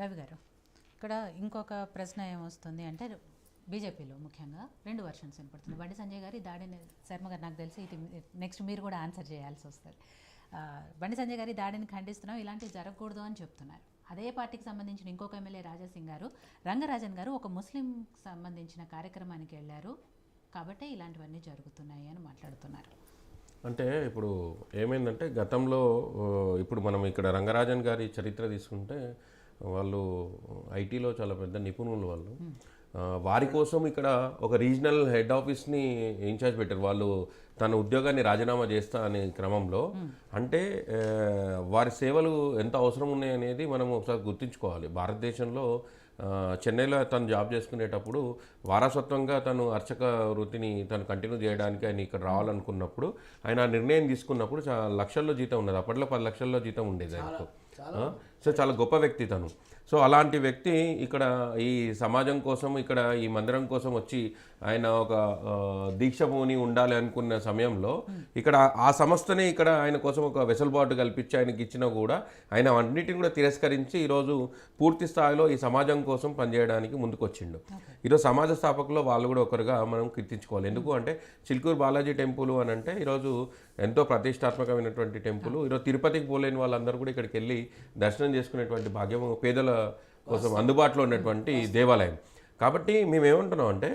రవి గారు, ఇక్కడ ఇంకొక ప్రశ్న ఏమొస్తుంది అంటే బీజేపీలో ముఖ్యంగా 2 వర్షన్స్ వినపడుతుంది. బండి సంజయ్ గారి దాడిని, శర్మ గారు నాకు తెలిసి ఇది నెక్స్ట్ మీరు కూడా ఆన్సర్ చేయాల్సి వస్తుంది. బండి సంజయ్ గారి దాడిని ఖండిస్తున్నాం, ఇలాంటివి జరగకూడదు అని చెప్తున్నారు. అదే పార్టీకి సంబంధించిన ఇంకొక ఎమ్మెల్యే రాజాసింగ్ గారు, రంగరాజన్ గారు ఒక ముస్లిం సంబంధించిన కార్యక్రమానికి వెళ్ళారు కాబట్టి ఇలాంటివన్నీ జరుగుతున్నాయి అని మాట్లాడుతున్నారు. అంటే ఇప్పుడు ఏమైందంటే గతంలో ఇప్పుడు మనం ఇక్కడ రంగరాజన్ గారి చరిత్ర తీసుకుంటే వాళ్ళు ఐటీలో చాలా పెద్ద నిపుణులు వాళ్ళు. వారి కోసం ఇక్కడ ఒక రీజనల్ హెడ్ ఆఫీస్ని ఇన్ఛార్జ్ పెట్టారు. వాళ్ళు తన ఉద్యోగాన్ని రాజీనామా చేస్తా అనే క్రమంలో అంటే వారి సేవలు ఎంత అవసరం ఉన్నాయి అనేది మనం ఒకసారి గుర్తుంచుకోవాలి. భారతదేశంలో చెన్నైలో తను జాబ్ చేసుకునేటప్పుడు వారసత్వంగా తను అర్చక వృత్తిని తను కంటిన్యూ చేయడానికి ఆయన ఇక్కడ రావాలనుకున్నప్పుడు ఆయన నిర్ణయం తీసుకున్నప్పుడు లక్షల్లో జీతం ఉన్నది. అప్పట్లో 10 లక్షల్లో జీతం ఉండేది ఆయనకు. సో చాలా గొప్ప వ్యక్తి తను. సో అలాంటి వ్యక్తి ఇక్కడ ఈ సమాజం కోసం, ఇక్కడ ఈ మందిరం కోసం వచ్చి ఆయన ఒక దీక్షభూని ఉండాలి అనుకున్న సమయంలో ఇక్కడ ఆ సంస్థనే ఇక్కడ ఆయన కోసం ఒక వెసులుబాటు కల్పించి ఆయనకి ఇచ్చినా కూడా ఆయన అన్నిటిని కూడా తిరస్కరించి ఈరోజు పూర్తి స్థాయిలో ఈ సమాజం కోసం పనిచేయడానికి ముందుకొచ్చిండు. ఈరోజు సమాజ స్థాపకుల్లో వాళ్ళు కూడా ఒకరుగా మనం కీర్తించుకోవాలి. ఎందుకు అంటే చిలుకూరు బాలాజీ టెంపుల్ అని అంటే ఈరోజు ఎంతో ప్రతిష్టాత్మకమైనటువంటి టెంపుల్. ఈరోజు తిరుపతికి పోలేని వాళ్ళందరూ కూడా ఇక్కడికి వెళ్ళి దర్శనం చేసుకునేటువంటి భాగ్యం పేదల కోసం అందుబాటులో ఉన్నటువంటి దేవాలయం. కాబట్టి మేమేమంటున్నాం అంటే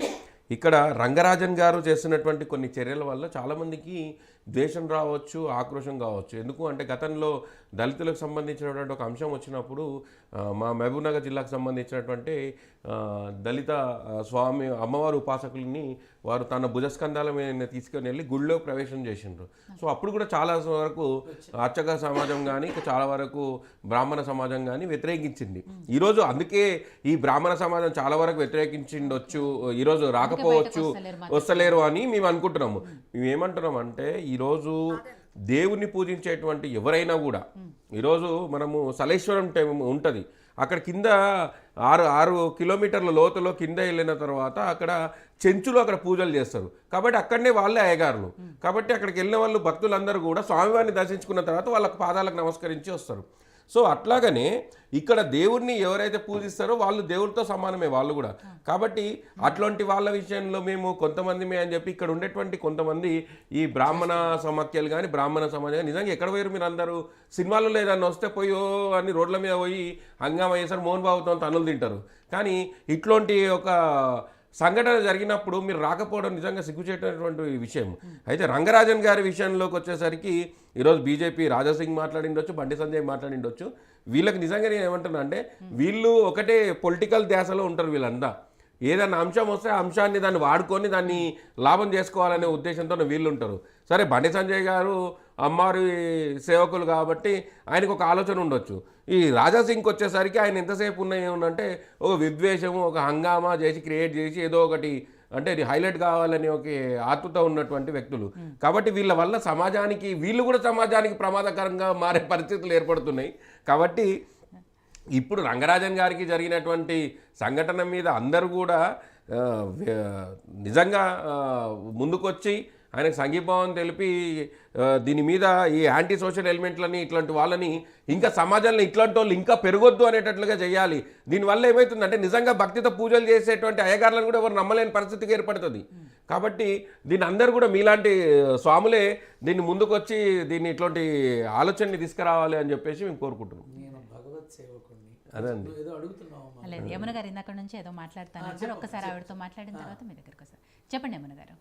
ఇక్కడ రంగరాజన్ గారు చేస్తున్నటువంటి కొన్ని చర్యల వల్ల చాలామందికి ద్వేషం రావచ్చు, ఆక్రోషం కావచ్చు. ఎందుకు అంటే గతంలో దళితులకు సంబంధించినటువంటి ఒక అంశం వచ్చినప్పుడు మా మహబూబ్నగర్ జిల్లాకు సంబంధించినటువంటి దళిత స్వామి అమ్మవారి ఉపాసకుల్ని వారు తన భుజస్కంధాల మీద తీసుకొని వెళ్ళి గుళ్ళో ప్రవేశం చేసిండ్రు. సో అప్పుడు కూడా చాలా వరకు అర్చక సమాజం కానీ చాలా వరకు బ్రాహ్మణ సమాజం కానీ వ్యతిరేకించింది. ఈరోజు అందుకే ఈ బ్రాహ్మణ సమాజం చాలా వరకు వ్యతిరేకించిండొచ్చు, ఈరోజు రాకపోవచ్చు, వస్తలేరు అని మేము అనుకుంటున్నాము. మేము ఏమంటున్నాం అంటే ఈరోజు దేవుణ్ణి పూజించేటువంటి ఎవరైనా కూడా ఈరోజు మనము సలేశ్వరం ఉంటుంది, అక్కడ కింద 6 కిలోమీటర్ల లోతులో కింద వెళ్ళిన తర్వాత అక్కడ చెంచులు అక్కడ పూజలు చేస్తారు. కాబట్టి అక్కడనే వాళ్ళే అయ్యగారులు. కాబట్టి అక్కడికి వెళ్ళిన వాళ్ళు భక్తులందరూ కూడా స్వామివారిని దర్శించుకున్న తర్వాత వాళ్ళకి పాదాలకు నమస్కరించి వస్తారు. సో అట్లాగనే ఇక్కడ దేవుడిని ఎవరైతే పూజిస్తారో వాళ్ళు దేవుడితో సమానమే వాళ్ళు కూడా. కాబట్టి అట్లాంటి వాళ్ళ విషయంలో మేము కొంతమంది అని చెప్పి ఇక్కడ ఉండేటువంటి కొంతమంది ఈ బ్రాహ్మణ సమాఖ్యలు కానీ బ్రాహ్మణ సమాజం నిజంగా ఎక్కడ పోయారు మీరు అందరూ? సినిమాల్లో లేదన్న వస్తే పోయో అని రోడ్ల మీద పోయి హంగామా చేశారు, మోహన్ బాబుతో తనులు తింటారు. కానీ ఇట్లాంటి ఒక సంఘటన జరిగినప్పుడు మీరు రాకపోవడం నిజంగా సిగ్గుచేటటువంటి విషయం. అయితే రంగరాజన్ గారి విషయంలోకి వచ్చేసరికి ఈరోజు బీజేపీ రాజాసింగ్ మాట్లాడిండొచ్చు, బండి సంజయ్ మాట్లాడిండొచ్చు. వీళ్ళకి నిజంగా నేను ఏమంటున్నా అంటే వీళ్ళు ఒకటే పొలిటికల్ ధ్యాసలో ఉంటారు. వీళ్ళంతా ఏదైనా అంశం వస్తే ఆ అంశాన్ని దాన్ని వాడుకొని దాన్ని లాభం చేసుకోవాలనే ఉద్దేశంతో వీళ్ళు ఉంటారు. సరే బండి సంజయ్ గారు అమ్మారి సేవకులు కాబట్టి ఆయనకు ఒక ఆలోచన ఉండొచ్చు. ఈ రాజాసింగ్కి వచ్చేసరికి ఆయన ఎంతసేపు ఉన్నాయి ఏమంటే ఒక విద్వేషము, ఒక హంగామా చేసి క్రియేట్ చేసి ఏదో ఒకటి అంటే ఇది హైలైట్ కావాలని ఒక ఆతృత ఉన్నటువంటి వ్యక్తులు. కాబట్టి వీళ్ళ వల్ల సమాజానికి వీళ్ళు కూడా సమాజానికి ప్రమాదకరంగా మారే పరిస్థితులు ఏర్పడుతున్నాయి. కాబట్టి ఇప్పుడు రంగరాజన్ గారికి జరిగినటువంటి సంఘటన మీద అందరూ కూడా నిజంగా ముందుకొచ్చి ఆయనకు సంఘీభావం తెలిపి దీని మీద ఈ యాంటీ సోషల్ ఎలిమెంట్లని ఇట్లాంటి వాళ్ళని ఇంకా సమాజంలో ఇట్లాంటి వాళ్ళు ఇంకా పెరగొద్దు అనేటట్లుగా చేయాలి. దీనివల్ల ఏమవుతుందంటే నిజంగా భక్తితో పూజలు చేసేటువంటి అయ్యగారులను కూడా ఎవరు నమ్మలేని పరిస్థితికి ఏర్పడుతుంది. కాబట్టి దీన్ని అందరూ కూడా మీలాంటి స్వాములే దీన్ని ముందుకొచ్చి దీన్ని ఇట్లాంటి ఆలోచనని తీసుకురావాలి అని చెప్పేసి మేము కోరుకుంటున్నాం. అదండి. లేదు యమున గారు ఇందాక నుంచి ఏదో మాట్లాడుతాను, ఒక్కసారి ఆవిడతో మాట్లాడిన తర్వాత మీ దగ్గరకు వస్తారు. చెప్పండి యమున గారు.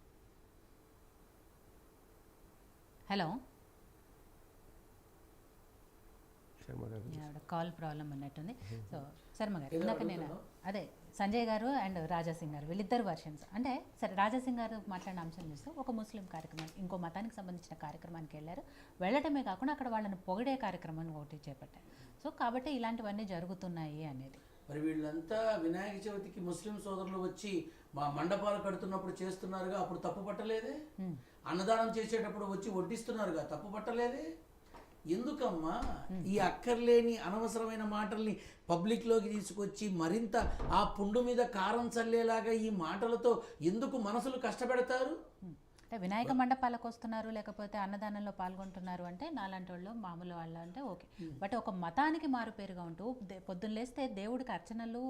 హలో, కాల్ ప్రాబ్లం ఉన్నట్టుంది. సో శర్మ గారు ఇందాక నేను అదే సంజయ్ గారు అండ్ రాజాసింగ్ గారు వీళ్ళిద్దరు వర్షన్స్ అంటే సరే రాజాసింగ్ గారు మాట్లాడిన అంశం చూస్తే ఒక ముస్లిం కార్యక్రమం ఇంకో మతానికి సంబంధించిన కార్యక్రమానికి వెళ్ళారు. వెళ్ళటమే కాకుండా అక్కడ వాళ్ళని పొగిడే కార్యక్రమాన్ని ఒకటి చేపట్టారు. సో కాబట్టి ఇలాంటివన్నీ జరుగుతున్నాయి అనేది. మరి వీళ్ళంతా వినాయక చవితికి ముస్లిం సోదరులు వచ్చి మా మండపాలు కడుతున్నప్పుడు చేస్తున్నారుగా, అప్పుడు తప్పు పట్టలేదే? అన్నదానం చేసేటప్పుడు వచ్చి వడ్డిస్తున్నారుగా, తప్పు పట్టలేదే? ఎందుకమ్మా ఈ అక్కర్లేని అనవసరమైన మాటల్ని పబ్లిక్లోకి తీసుకొచ్చి మరింత ఆ పుండు మీద కారం చల్లేలాగా ఈ మాటలతో ఎందుకు మనసులు కష్టపెడతారు? అంటే వినాయక మండపాలకు వస్తున్నారు లేకపోతే అన్నదానంలో పాల్గొంటున్నారు అంటే నాలాంటి వాళ్ళు మామూలు వాళ్ళు అంటే ఓకే. బట్ ఒక మతానికి మారుపేరుగా ఉంటూ పొద్దున్న లేస్తే దేవుడికి అర్చనలు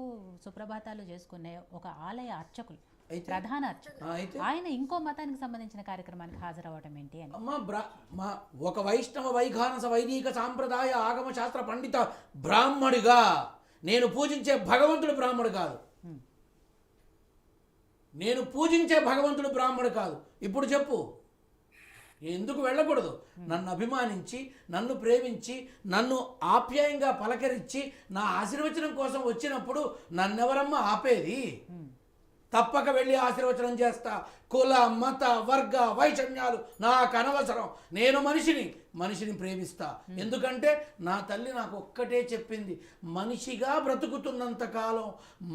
సుప్రభాతాలు చేసుకునే ఒక ఆలయ అర్చకులు, ప్రధాన అర్చకులు, ఆయన ఇంకో మతానికి సంబంధించిన కార్యక్రమానికి హాజరవ్వడం ఏంటి అని. ఒక వైష్ణవ వైఖానస వైదిక సాంప్రదాయ ఆగమ శాస్త్ర పండిత బ్రాహ్మడిగా నేను పూజించే భగవంతుడు బ్రాహ్మడు కాదు. నేను పూజించే భగవంతుడు బ్రాహ్మడు కాదు. ఇప్పుడు చెప్పు, ఎందుకు వెళ్ళకూడదు? నన్ను అభిమానించి, నన్ను ప్రేమించి, నన్ను ఆప్యాయంగా పలకరించి నా ఆశీర్వచనం కోసం వచ్చినప్పుడు నన్నెవరమ్మా ఆపేది? తప్పక వెళ్ళి ఆశీర్వచనం చేస్తా. కుల మత వర్గ వైషమ్యాలు నాకు అనవసరం. నేను మనిషిని ప్రేమిస్తా. ఎందుకంటే నా తల్లి నాకు ఒక్కటే చెప్పింది, మనిషిగా బ్రతుకుతున్నంత కాలం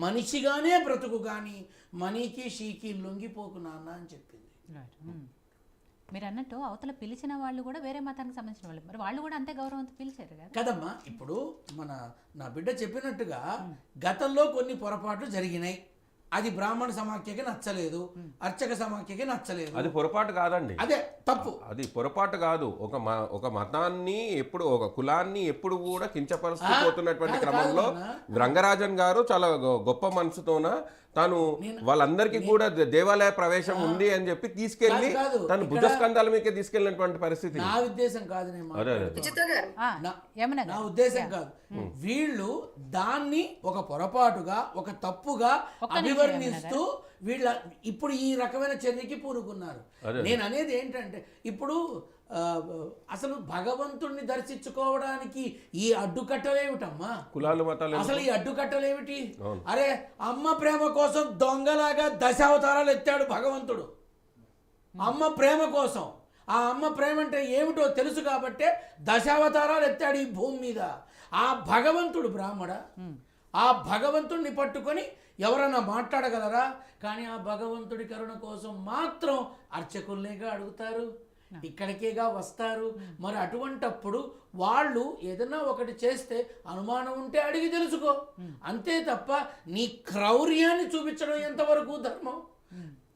మనిషిగానే బ్రతుకు, కానీ మనీకి షీకి లొంగిపోకు నాన్న అని చెప్పింది. మీరు అన్నట్టు అవతల పిలిచిన వాళ్ళు కూడా వేరే మతానికి సంబంధించిన వాళ్ళు, మరి వాళ్ళు కూడా అంతే గౌరవంతో పిలిచారు కదా కదమ్మా. ఇప్పుడు నా బిడ్డ చెప్పినట్టుగా గతంలో కొన్ని పొరపాట్లు జరిగినాయి. అది బ్రాహ్మణ సమాఖ్యకి నచ్చలేదు, అర్చక సమాఖ్యకి నచ్చలేదు. అది పొరపాటు కాదండి, అదే తప్పు. అది పొరపాటు కాదు. ఒక మతాన్ని ఎప్పుడు, ఒక కులాన్ని ఎప్పుడు కూడా కించపరుస్తూ పోతున్నటువంటి క్రమంలో రంగరాజన్ గారు చాలా గొప్ప మనసుతోన తాను వాళ్ళందరికీ కూడా దేవాలయ ప్రవేశం ఉంది అని చెప్పి తీసుకెళ్లి తను బుద్ధస్కంధాల మీకే తీసుకెళ్ళినటువంటి పరిస్థితి. నా ఉద్దేశం కాదు, నా ఉద్దేశం కాదు. వీళ్ళు దాన్ని ఒక పొరపాటుగా, ఒక తప్పుగా అభివర్ణిస్తూ వీళ్ళ ఇప్పుడు ఈ రకమైన చర్యకి పూనుకున్నారు. నేను అనేది ఏంటంటే, ఇప్పుడు అసలు భగవంతుణ్ణి దర్శించుకోవడానికి ఈ అడ్డుకట్టలేమిటమ్మా? కులాలు మతాలు అసలు ఈ అడ్డుకట్టలేమిటి? అరే, అమ్మ ప్రేమ కోసం దొంగలాగా దశావతారాలు ఎత్తాడు భగవంతుడు. అమ్మ ప్రేమ కోసం, ఆ అమ్మ ప్రేమ అంటే ఏమిటో తెలుసు కాబట్టే దశావతారాలు ఎత్తాడు ఈ భూమి మీద. ఆ భగవంతుడు బ్రాహ్మణ, ఆ భగవంతుడిని పట్టుకొని ఎవరన్నా మాట్లాడగలరా? కానీ ఆ భగవంతుడి కరుణ కోసం మాత్రం అర్చకుల్నేగా అడుగుతారు, ఇక్కడికేగా వస్తారు. మరి అటువంటప్పుడు వాళ్ళు ఏదైనా ఒకటి చేస్తే అనుమానం ఉంటే అడిగి తెలుసుకో, అంతే తప్ప నీ క్రౌర్యాన్ని చూపించడం ఎంతవరకు ధర్మం?